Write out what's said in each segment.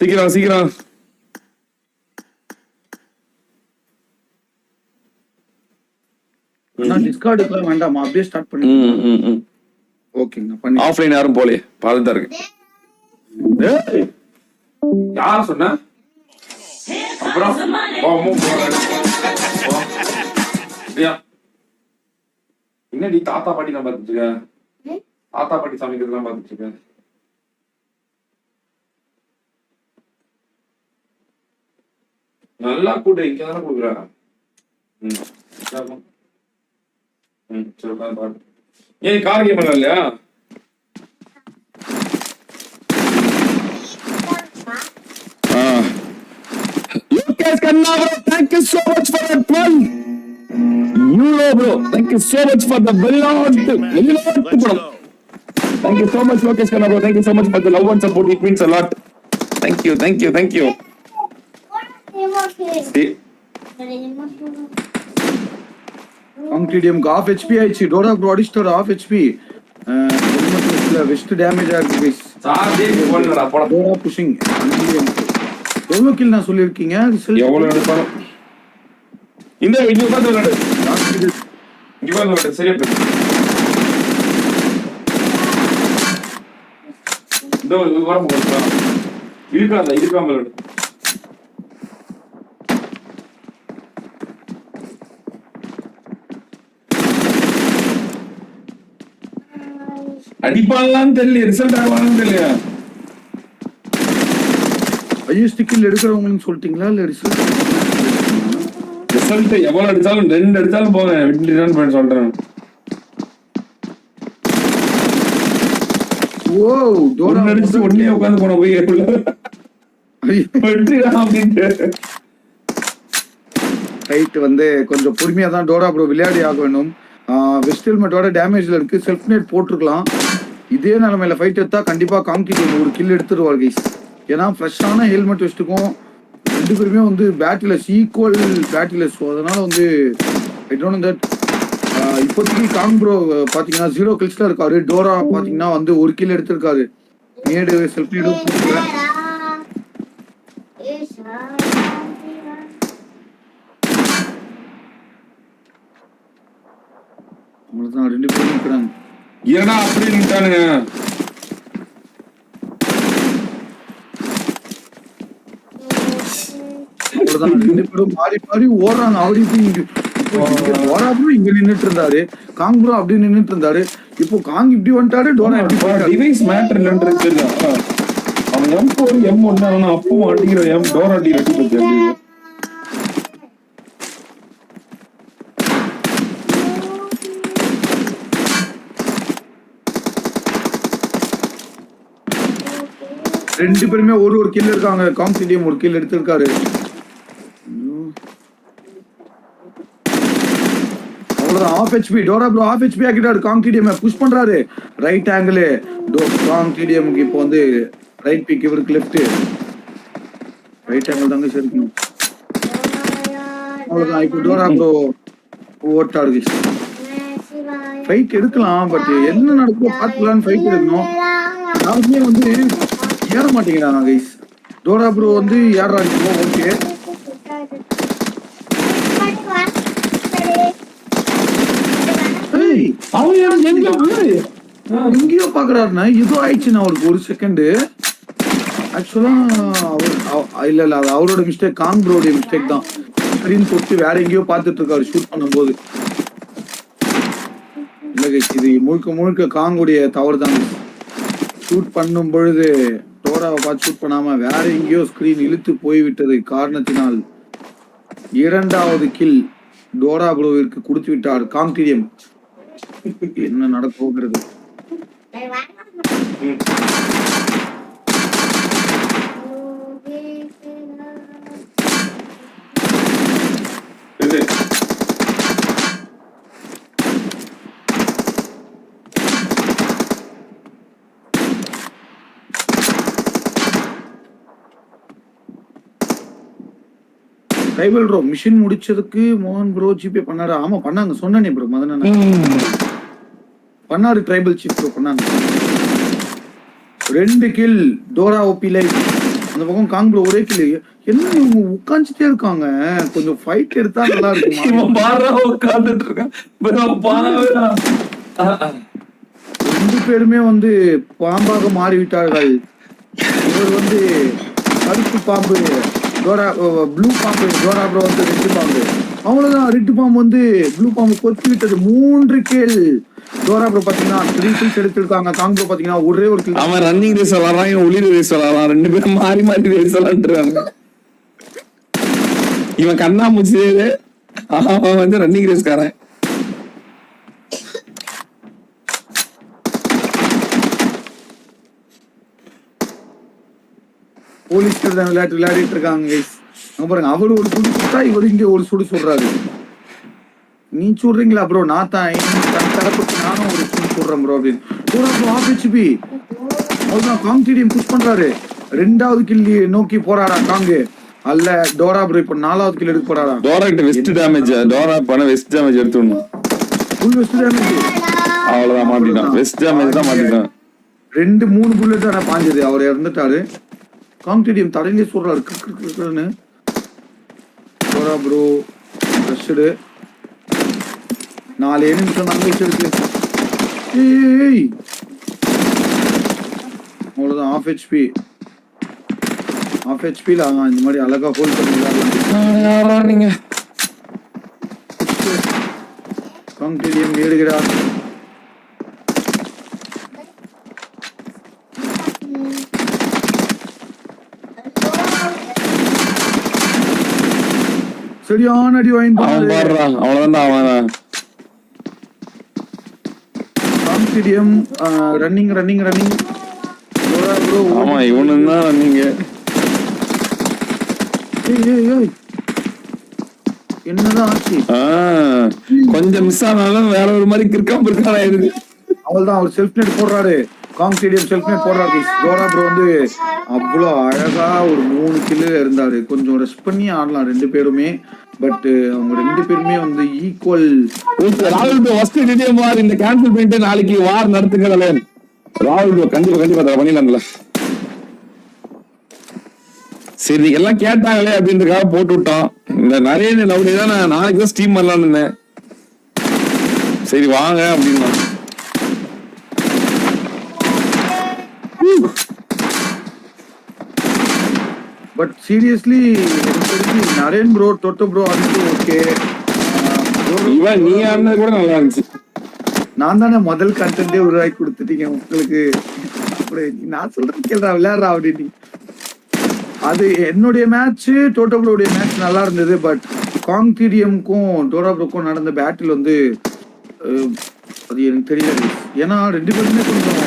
சீக்கிரம் சீக்கிரம். டிஸ்கார்டுக்குலாம் வேண்டாமா, அப்படியே ஸ்டார்ட் பண்ணி. ஓகேங்க, பண்ணி. ஆஃப்லைன் யாரும் போலே, பாதுதான் இருக்கு. யார் சொன்ன? அப்புறம் என்னடி தாத்தா பாட்டி நான் பாத்துட்டு இருக்க? தாத்தா பாட்டி சமைக்கிறதுலாம் பாத்துட்டு இருக்க? நல்லா கூட இங்க தானே கொடுக்குற. சரி பாரு. ஏன் கார் கேம் இல்லையா? Lucas Kanna bro, thank you so much for that one. Euro bro, thank you so much for the Velot bro. Thank you so much Lucas Kanna bro, thank you so much for the love and support, it means a lot. Thank you, thank you, thank you. See. TDM का half HP आयची, Dora bro अडिस्टर half HP. Waste damage ஆயிருக்கு guys. சார் டேய் போடுடா போடா. डोरा pushing. எவ்வளவு கில் நான் சொல்லிருக்கீங்க? எவ்வளவு எடுப்பாலும் இந்த இங்க உட்கார்ந்து விளையாடு. இங்க உட்கார்ந்து விளையாடு, சரியா போயிடும். இந்த வர போறா. இருக்காம விளையாடு. அடிப்பாங்களான்னு தெரியல, ரிசல்ட் ஆகலான்னு தெரியல. ஹையஸ்ட் கில் எடுக்கிறவங்கன்னு சொல்லிட்டீங்களா இல்ல ரிசல்ட் எவ்வளவு அடிச்சாலும் 2 அடிச்சாலும் போதும் விட்டுட்டான்னு பண்ணி சொல்றேன். ஓ டோரா அடிச்சு ஒண்ணே உட்கார்ந்து போன போய் ரைட் வந்து கொஞ்சம் பொறுமையா தான் டோரா ப்ரோ விளையாடி ஆக வேணும். வெஸ்ட் ஹெல்மெட்டோட டேமேஜ்ல இருக்கு, செல்ஃப் நேட் போட்டிருக்கலாம். இதே நிலைமையில ஃபைட் எடுத்தா கண்டிப்பா காம்கிட் ஒரு கில் எடுத்துருவார் கைஸ். ஏன்னா ஃப்ரெஷ்ஷான ஹெல்மெட் வச்சுட்டுக்கும் 2 பேருமே வந்து பேட்டிலஸ், ஈக்குவல் பேட்டிலஸ். அதனால வந்து ஐ டோன்ட் நோ தட். இப்போதைக்கு காங் ப்ரோ பாத்தீங்கன்னா 0 கில்ஸ்ல இருக்காரு. டோரா பாத்தீங்கன்னா வந்து 1 கில் எடுத்திருக்காரு. நேடு செல்ஃப் நேடு போட்டுருக்கேன். அவ்வளவுதான், 2 பேரும் நிற்கிறாங்க. ஏன்னா அப்படி நின்ட்டானுங்க. அவ்வளவுதான், 2 பேரும் மாறி மாறி ஓடுறாங்க. அப்படி டோராப்ரோ இங்க நின்னுட்டு இருந்தாரு, காங் ப்ரோ அப்படி நின்னுட்டு இருந்தாரு. இப்போ காங் இப்படி வந்துட்டாரு, டோரா டிவைஸ் மேட்டர் இல்லன்றது தெரியல. அவன் M4 M1 அவன் அப்பவும் அடிக்கிற டோரா அடிக்கிற. ரெண்டு பேருமே ஒரு கில் இருக்காங்க. காம்சிடியம் 1 கில் எடுத்திருக்காரு. அவ்வளவுதான், half HP. Dora bro half HP ஆக்கிட்டாரு. காம்சிடியம் புஷ் பண்றாரு. ரைட் ஆங்கிள் காம்சிடியம்க்கு இப்போ வந்து ரைட் பிக், இவருக்கு லெஃப்ட். ரைட் ஆங்கிள் தாங்க சரிக்கணும். அவ்வளவுதான், இப்போ டோரா ப்ரோ ஓட்டாரு. ஃபைட் எடுக்கலாம், பட் என்ன நடக்குதோ பார்த்துக்கலான்னு ஃபைட் எடுக்கணும். யாருமே வந்து ஏற மாட்டேங்கிறாங்க கைஸ். டோரா ப்ரோ வந்து ஏறாங்க. ஓகே, எங்கேயோ பாக்குறாருன்னா இதோ ஆயிடுச்சுன்னா அவருக்கு 1 செகண்ட். ஆக்சுவலா இல்ல அது அவரோட மிஸ்டேக், காங் ப்ரோடைய மிஸ்டேக் தான். ஸ்கிரீன் போட்டு வேற எங்கேயோ பாத்துட்டு இருக்காரு ஷூட் பண்ணும்போது. இல்ல கைஸ், இது முழுக்க காங்குடைய தவறு தான். ஷூட் பண்ணும் பொழுது டோராவை பார்த்து ஷூட் பண்ணாம வேற எங்கேயோ ஸ்கிரீன் இழுத்து போய்விட்டது காரணத்தினால் 2வது கில் டோரா ப்ரோவிற்கு கொடுத்து விட்டார் காம்டிடியம். என்ன நடக்க போகிறது? ரைவல் ப்ரோ மிஷின் முடிச்சதுக்கு மோகன் ப்ரோ ஜிபே பண்ணாரு. ஆமா பண்ணாங்க, சொன்னேனே ப்ரோ மதன. பண்ணாரு ட்ரைபல் சீஃப் பண்ணாங்க. 2 கில் டோரா ஓபி லைவ். அந்த பக்கம் காங் ப்ரோ ஒரே கில். என்ன இவங்க உட்காந்துட்டே இருக்காங்க, கொஞ்சம் ஃபைட் எடுத்தா நல்லா இருக்கும். இவன் பாரா உட்கார்ந்துட்டு இருக்கான் bro, பாரா. 2 பேருமே வந்து பாம்பாக மாறிவிட்டார்கள். இவர் வந்து கருப்பு பாம்பு டோரா, ப்ளூ பாம்பு டோரா ப்ரோ வந்து ரெட் பாம்பு. அவ்வளவுதான், ரெட் பாம்பு வந்து ப்ளூ பாம்பு கொத்தி விட்டது. 3 கில் டோரா ப்ரோ பாத்தீங்கன்னா 3 கில்ஸ் எடுத்திருக்காங்க. காங் ப்ரோ பாத்தீங்கன்னா ஒரே ஒரு கில். அவன் ரன்னிங் ரேஸ் விளாடுறான், இவன் ஒளிர் ரேஸ் விளாடுறான். 2 பேரும் மாறி மாறி ரேஸ் விளாண்டுருக்காங்க. இவன் கண்ணாமூச்சி, அவன் வந்து ரன்னிங் ரேஸ்காரன். போலீஸ் விளையாடிட்டு இருக்காங்க கைஸ். பாருங்க, அவரு ஒரு சுடு சுட்டா இவரு இங்க ஒரு சுடு சுடுறாரு. நீ சுடுறீங்களா ப்ரோ? நான் தான் தரப்புக்கு நானும் ஒரு சுடு சுடுறேன் ப்ரோ அப்படின்னு. டோரா ப்ரோ ஆஃப் ஹெச்பி. அவர்தான் காங் டிடிஎம் புஷ் பண்றாரு. 2வது கில் நோக்கி போறாரா காங்கு? அல்ல, டோரா ப்ரோ இப்ப 4வது கில் எடுக்க போறாரா? டோரா கிட்ட வெஸ்ட் டேமேஜ், டோரா பண்ண வெஸ்ட் டேமேஜ் எடுத்துடணும். Full west damage. அவ்வளவுதான், மாட்டிட்டான். வெஸ்ட் டேமேஜ் தான் மாட்டிட்டான். 2-3 புல்லட் தானே பாஞ்சது, அவர் இறந்துட்டாரு. காங் டிடிஎம் தடையிலே சொல்றாரு. டோரா ப்ரோ ரஷ்டு 4 நிமிஷம் நாங்க இருக்கு. ஏய் அவ்வளவுதான், ஆஃப் ஹெச்பி. ஆஃப் ஹெச்பில இந்த மாதிரி அழகா ஹோல்ட் பண்ணி விளையாடலாம். நீங்க காங் டிடிஎம் ஏறுகிறார். சரியான அடி வாங்கி பாடுறான். அவ்வளவுதான், அவன் காங் டிடிஎம் ரன்னிங். ஆமா, இவனு தான் ரன்னிங். என்னதான் ஆச்சு? கொஞ்சம் மிஸ் ஆனாலும் வேற ஒரு மாதிரி கிற்காம ஆயிடுது. அவள்தான், அவர் செல்ஃப் நெட் போடுறாரு. காங் டிடிஎம் செல்ஃப் நெட் போடுறாரு. டோரா ப்ரோ வந்து அவ்வளோ அழகா ஒரு 3 கில்லு இருந்தாரு. கொஞ்சம் ரெஸ்ட் பண்ணி ஆடலாம் 2 பேருமே. பட் அவங்க 2 பேருமே வந்து ஈக்குவல். ராகுல் ப்ரோ ஃபர்ஸ்ட் டிடிஎம் வார் இந்த கேன்சல் பண்ணிட்டு நாளைக்கு வார் நடத்துங்கல. ராகுல் ப்ரோ கண்டிப்பா பண்ணிடலாம்ல. சரி, எல்லாம் கேட்டாங்களே அப்படின்றதுக்காக போட்டு விட்டோம். இந்த நிறைய லவ்லி தான் நான் நாளைக்கு தான் ஸ்டீம் பண்ணலாம்னு இருந்தேன். சரி வாங்க அப்படின்னா. But seriously Naren bro, Toto bro அது ஓகே. இவன் நீ ஆனது கூட நல்லா இருந்துச்சு. நான் தானே முதல் கண்டென்ட்டே உருவாக்கி கொடுத்துட்டீங்க உங்களுக்கு. நான் சொல்றேன் கேள்றா, விளையாடுறா அப்படின்னு. அது என்னுடைய மேட்ச், டோட்டோ ப்ரோடைய மேட்ச் நல்லா இருந்தது. பட் காங் டிடிஎம்க்கும் டோரா ப்ரோக்கும் நடந்த பேட்டில் வந்து அது எனக்கு தெரியல. ஏன்னா 2 பேருமே கொஞ்சம்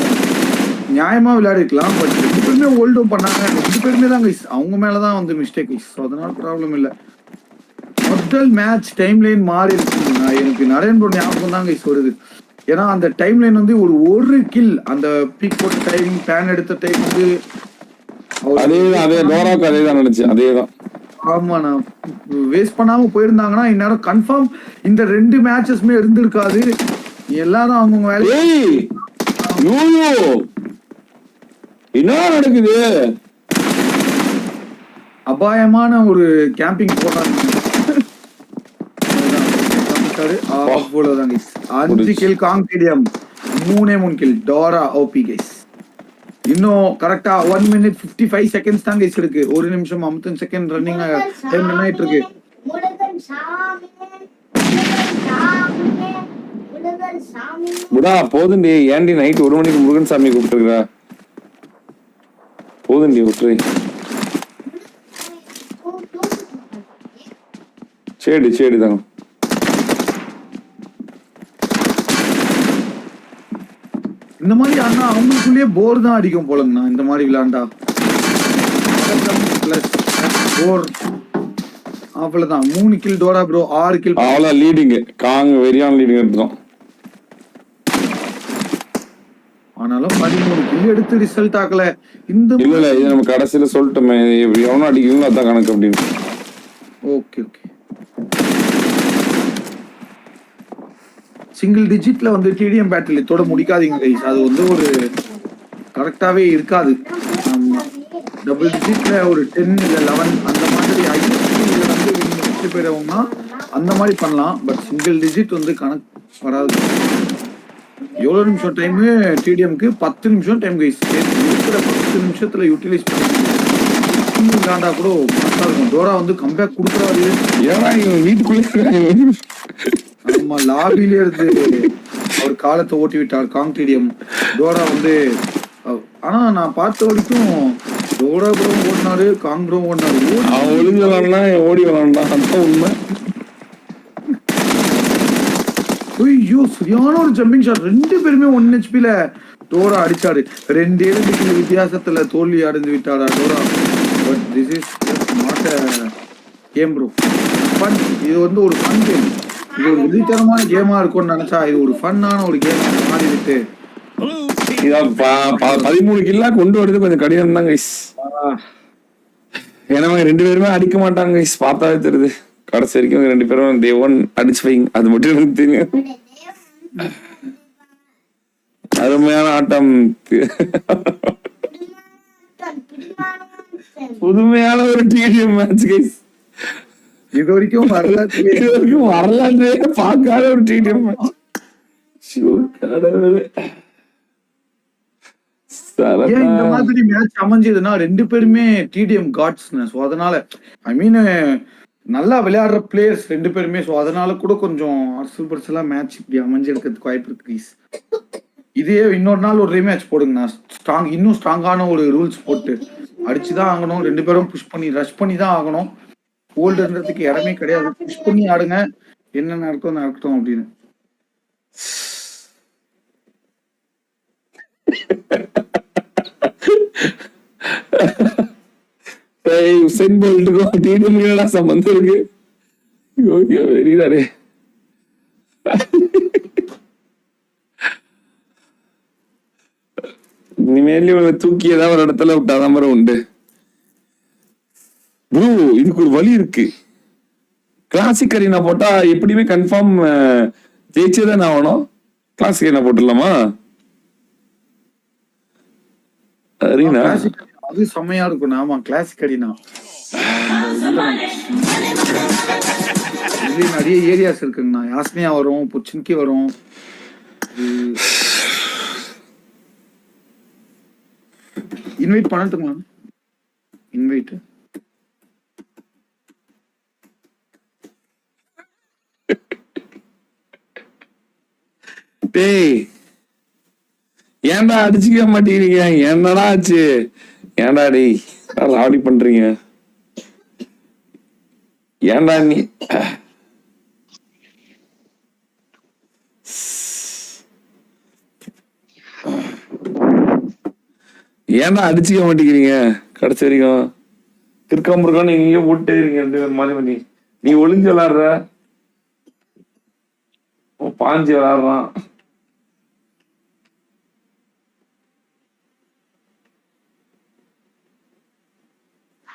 நியாயமா விளையாடிக்கலாம். பட் 2 பேருமே ஹோல்டும் பண்ணாங்க. 2 பேருமே தான் கைஸ், அவங்க மேலதான் வந்து மிஸ்டேக் கைஸ். அதனால ப்ராப்ளம் இல்லை. முதல் மேட்ச் டைம் லைன் மாறி இருக்கு. எனக்கு நரேன் ப்ரோ ஞாபகம் தான் கைஸ் வருது. ஏன்னா அந்த டைம் லைன் வந்து ஒரு கில், அந்த பீக் போட்ட டைம், பேன் எடுத்த டைம் வந்து அதேதான். ஆமா, நான் வேஸ்ட் பண்ணாம போயிருந்தாங்கன்னா இந்நேரம் கன்ஃபார்ம் இந்த 2 மேட்சஸ்மே இருந்திருக்காது. எல்லாரும் அவங்க வேலை. என்ன நடக்குது? அபாயமான ஒரு கேம்பிங் போறாங்க. அவ்வளவுதான் 5 கில் காங் TDM, 3 kill Dora OP guys. இன்னும் கரெக்டா 1 minute 55 seconds தான் கைஸ் இருக்கு. 1 நிமிஷம் 50 செகண்ட் ரன்னிங் டைம் ரன் ஆயிட்டு இருக்கு. புடா போதுண்டி, ஏன்டி நைட் 1 மணிக்கு முருகன் சாமி கூப்பிட்டுருக்கா? போதுண்டி விட்டுரு. சரி தாங்க. இந்த மாதிரி ஆனா அவங்களுக்குள்ளேயே போர் தான் அடிக்கும் போலங்கண்ணா இந்த மாதிரி விளையாண்டா. போர் அவ்வளவுதான். 3 கில் டோரா ப்ரோ, 6 கில். அவ்வளவு லீடிங் காங் வெரியான லீடிங் எடுத்தோம். ஆனாலும் 13 கில் எடுத்து ரிசல்ட் ஆகல. இந்த இல்ல இது நம்ம கடைசியில சொல்லிட்டோமே, எவனும் அடிக்கணும் அதான் கணக்கு அப்படின்னு. ஓகே சிங்கிள் டிஜிட்ல வந்து டிடிஎம் பேட்டில் தொட முடிக்காதீங்க கைஸ். அது வந்து ஒரு கரெக்டாவே இருக்காது. டபுள் டிஜிட்ல ஒரு 10 இல்ல 11 அந்த மாதிரி ஐஎஸ்பியில் வந்து வெற்றி பெறவும்னா அந்த மாதிரி பண்ணலாம். பட் சிங்கிள் டிஜிட் வந்து கணக்கு வராது. எவ்வளவு நிமிஷம் டைம் டிடிஎம்க்கு? 10 நிமிஷம் டைம் கைஸ். இருக்கிற 10 நிமிஷத்துல யூட்டிலைஸ் பண்ணி விளாண்டா கூட மஸ்தா இருக்கும். டோரா வந்து கம்பேக் கொடுக்குறாரு. ஏன்னா இவன் வீட்டுக்குள்ளே ஆமா, லாபிலே இருந்து அவர் காலத்தை ஓட்டி விட்டார் காங் டிடிஎம். டோரா வந்து ஆனா நான் பார்த்த வரைக்கும் டோரா ப்ரோ ஓடினாரு, காங் ப்ரோ ஓடினாரு. அவன் ஒளிஞ்சு விளாண்டா ஓடி விளாண்டா, அதுதான் உண்மை. ஐயோ சரியான ஒரு ஜம்பிங் ஷாட். 2 பேருமே 1 ஹெச்பில டோரா அடிச்சாரு. 2 இடத்துக்கு வித்தியாசத்துல தோல்வி அடைந்து விட்டாரா Dora. But this is not a game bro. Fun. இது வந்து ஒரு ஃபன் கேம். இது ஒரு விதித்தரமான கேமா இருக்கும்னு நினைச்சா இது ஒரு ஃபன்னான ஒரு கேம் மாறி விட்டு 13 கில்லா கொண்டு வரது கொஞ்சம் கடினம் தான் கைஸ். ஏன்னா 2 பேருமே அடிக்க மாட்டாங்க கைஸ், பார்த்தாவே தெரியுது. கடைசி வரைக்கும் 2 பேரும் தேவன் அடிச்சு வைங்க, அது மட்டும் எனக்கு தெரியும். அருமையான ஆட்டம், புதுமையான ஒரு டிடிஎம் மேட்ச் கைஸ். இது வரைக்கும் வரலாற்று பார்க்காத ஒரு டிடிஎம் மேட்ச். இந்த மாதிரி மேட்ச் அமைஞ்சதுன்னா 2 பேருமே டிடிஎம் காட்ஸ். சோ அதனால ஐ மீன் நல்லா விளையாடுற பிளேயர்ஸ் 2 பேருமே. சோ அதனால கூட கொஞ்சம் அரசல் பரிசலா மேட்ச் இப்படி அமைஞ்சிருக்கிறதுக்கு வாய்ப்பு இருக்கு. இதே இன்னொரு நாள் ஒரு ரீமேட்ச் போடுங்கண்ணா. இன்னும் ஸ்ட்ராங்கான ஒரு ரூல்ஸ் போட்டு அடிச்சுதான் ஆகணும். 2 பேரும் புஷ் பண்ணி ரஷ் பண்ணி தான் ஆகணும். ஹோல்டுன்றதுக்கு இடமே கிடையாது. புஷ் பண்ணி ஆடுங்க, என்ன நடக்கட்டும் அப்படின்னு. உசைன் போல்ட்டுக்கும் டிடிஎம்க்கு சம்பந்தம் இருக்கு. வெறிதாரே. இனிமேல் தூக்கி ஏதாவது ஒரு இடத்துல விட்டாதான் மாதிரி உண்டு ப்ரோ. இதுக்கு ஒரு வழி இருக்கு. கிளாசிக் அரினா போட்டா எப்படியுமே கன்ஃபார்ம் ஜெயிச்சேதான் ஆகணும். Classic Aryna போட்டுடலாமா? அரினா அது செம்மையா இருக்கும். ஆமா, கிளாசிக் அரினா நிறைய ஏரியாஸ் இருக்குங்கண்ணா. யாஸ்மியா வரும், புச்சின்கி வரும். இன்வைட் பண்ணட்டுங்களா? இன்வைட் டேய், ஏன்டா அடிச்சுக்க மாட்டேங்கிறீங்க? என்னடா ஆச்சு? ஏன்டா டேய் லாடி பண்றீங்க? ஏன்டா நீ ஏன்டா அடிச்சுக்க மாட்டேங்கிறீங்க? கடைசி வரைக்கும் திருக்காம்பூருக்கா நீங்க இங்கே போட்டே இருக்கீங்க 2 பேர் மாதிரி பண்ணி. நீ ஒளிஞ்சு விளாடுற, பாஞ்சு விளாடுறான்.